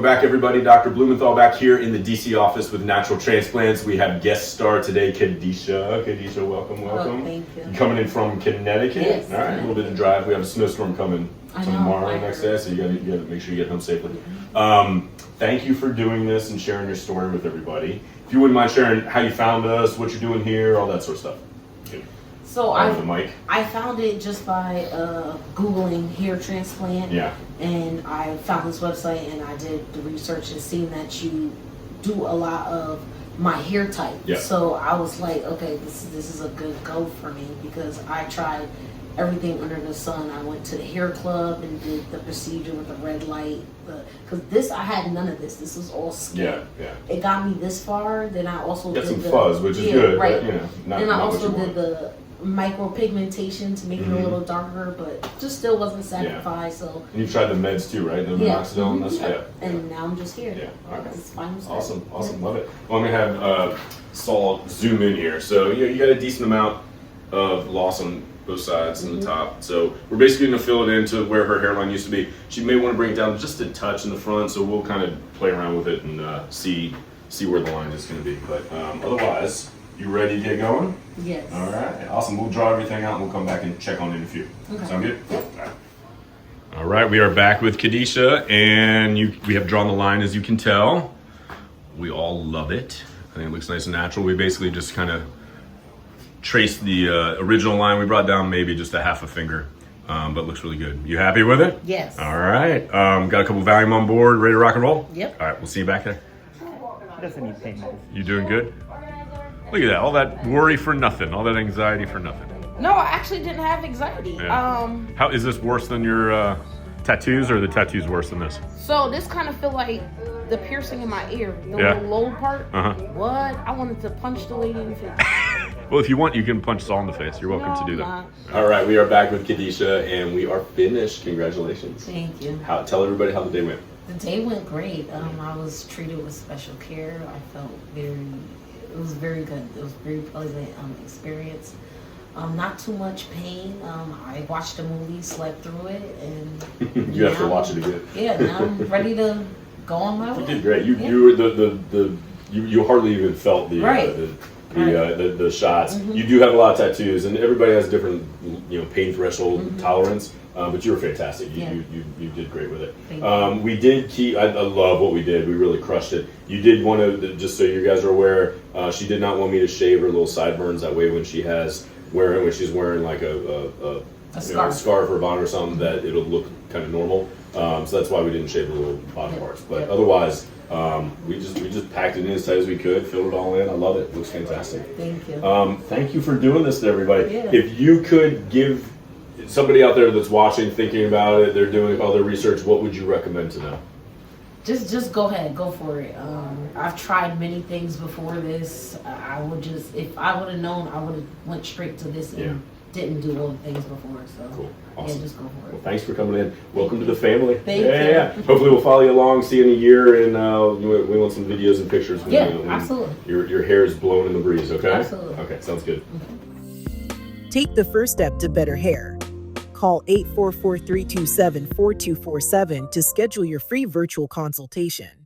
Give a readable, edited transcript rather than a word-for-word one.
Welcome back, everybody. Dr. Blumenthal back here in the DC office with Natural Transplants. We have guest star today, Kadeshia. Kadeshia, welcome. Oh, thank you. You're coming in from Connecticut? Yes. All right, a little bit of drive. We have a snowstorm coming tomorrow next day, so you got to make sure you get home safely. Thank you for doing this and sharing your story with everybody. If you wouldn't mind sharing how you found us, what you're doing here, all that sort of stuff. So I found it just by Googling hair transplant. Yeah. And I found this website and I did the research and seen that you do a lot of my hair type. Yeah. So I was like, okay, this is a good go for me because I tried everything under the sun. I went to the hair club and did the procedure with the red light. Because I had none of this. This was all skin. Yeah, yeah. It got me this far. Then I also Got did some fuzz, which is good. Right. But, you know, not, and I not also what you did want. the micropigmentation to make it a little darker, but just still wasn't satisfied. Yeah. So And you've tried the meds too, right? The minoxidil and this? Yeah. And now I'm just here. Yeah. All right. It's final step. Awesome. Love it. Well, I'm going to have Saul zoom in here. So, you got a decent amount of loss on both sides and the top. So we're basically going to fill it into where her hairline used to be. She may want to bring it down just a touch in the front, so we'll kind of play around with it and see where the line is going to be. But otherwise, you ready to get going? Yes. All right, awesome. We'll draw everything out and we'll come back and check on it in a few. Okay. Sound good? All right, we are back with Kadeshia, and we have drawn the line, as you can tell. We all love it. I think it looks nice and natural. We basically just kind of traced the original line we brought down, maybe just a half a finger, but looks really good. You happy with it? Yes. All right. Got a couple Valium on board, ready to rock and roll? Yep. All right, we'll see you back there. Doesn't need pain. You doing good? Look at that, all that worry for nothing, all that anxiety for nothing. No, I actually didn't have anxiety. Yeah. How is this worse than your tattoos, or are the tattoos worse than this? So this kind of feel like the piercing in my ear, the Yeah. little low part. Uh-huh. What? I wanted to punch the lady in the face. Well, if you want, you can punch Saul in the face. You're welcome to do that. Nah. All right, we are back with Kadeshia, and we are finished. Congratulations. Thank you. Tell everybody how the day went. The day went great. I was treated with special care. I felt it was very good. It was a very pleasant experience. Not too much pain. I watched the movie, slept through it, and You have to watch it again. Yeah, now I'm ready to go on my way. You did great. You were you hardly even felt the Right. the shots. You do have a lot of tattoos, and everybody has different pain threshold tolerance. But you were fantastic. You did great with it. Thank you. We did keep. I love what we did. We really crushed it. You did want to, just so you guys are aware, she did not want me to shave her little sideburns. That way, when she's wearing like a scarf or a bonnet or something, that it'll look kind of normal. So that's why we didn't shave the little bottom parts. But otherwise, we just packed it in as tight as we could, filled it all in. I love it. It looks fantastic. Thank you. Thank you for doing this to everybody. Yeah. If you could give somebody out there that's watching, thinking about it, they're doing all their research, what would you recommend to them? Just go ahead, go for it. I've tried many things before this. I would just, if I would have known, I would have went straight to this and didn't do all the things before. So Cool. Awesome. Yeah, just go for it. Well, thanks for coming in. Welcome to the family. Thank you. Yeah. Hopefully we'll follow you along, see you in a year, and we want some videos and pictures when, when absolutely. Your hair is blowing in the breeze, okay? Absolutely. Okay, sounds good. Take the first step to better hair. Call 844-327-4247 to schedule your free virtual consultation.